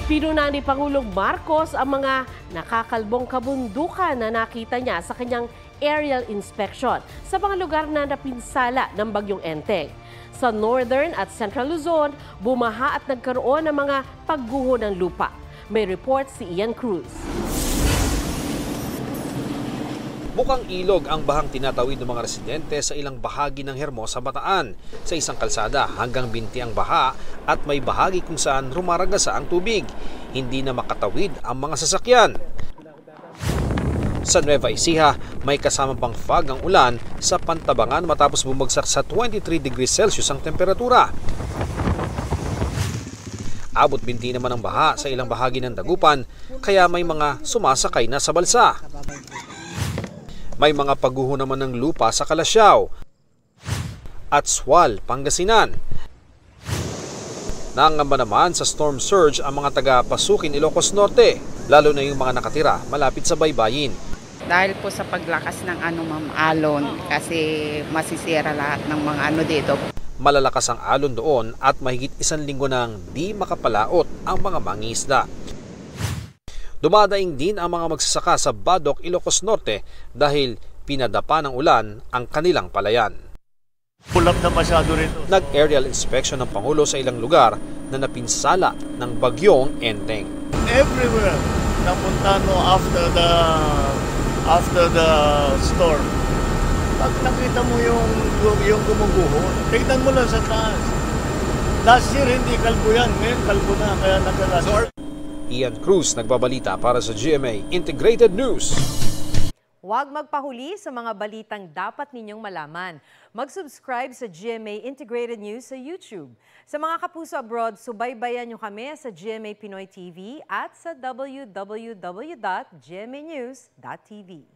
Pinuna ni Pangulong Marcos ang mga nakakalbong kabundukan na nakita niya sa kanyang aerial inspection sa mga lugar na napinsala ng Bagyong Enteng. Sa Northern at Central Luzon, bumaha at nagkaroon ng mga pagguho ng lupa. May report si Ian Cruz. Mukhang ilog ang bahang tinatawid ng mga residente sa ilang bahagi ng Hermosa, Bataan. Sa isang kalsada hanggang binti ang baha at may bahagi kung saan rumaragasa ang tubig. Hindi na makatawid ang mga sasakyan. Sa Nueva Ecija, may kasama pang fog ang ulan sa Pantabangan matapos bumagsak sa 23 degrees Celsius ang temperatura. Abot binti naman ang baha sa ilang bahagi ng Dagupan, kaya may mga sumasakay na sa balsa. May mga pagguho naman ng lupa sa Calasiao at Sual, Pangasinan. Nangamba naman sa storm surge ang mga taga-Pasukin, Ilocos Norte, lalo na yung mga nakatira malapit sa baybayin. Dahil po sa paglakas ng alon, kasi masisira lahat ng mga dito. Malalakas ang alon doon at mahigit 1 linggo nang di makapalaot ang mga mangingisda. Dumadaing din ang mga magsasaka sa Badok, Ilocos Norte dahil pinadapa ng ulan ang kanilang palayan. Pulap na masyado rito. Nag-aerial inspection ng Pangulo sa ilang lugar na napinsala ng Bagyong Enteng. Everywhere napunta after the storm. Pag nakita mo yung gumuguho, tignan mo lang sa taas. Last year hindi kalbo yan, ngayon kalbo na, kaya nagkalas. Ian Cruz nagbabalita para sa GMA Integrated News. Huwag magpahuli sa mga balitang dapat ninyong malaman. Mag-subscribe sa GMA Integrated News sa YouTube. Sa mga kapuso abroad, subaybayan nyo kami sa GMA Pinoy TV at sa www.gmanews.tv.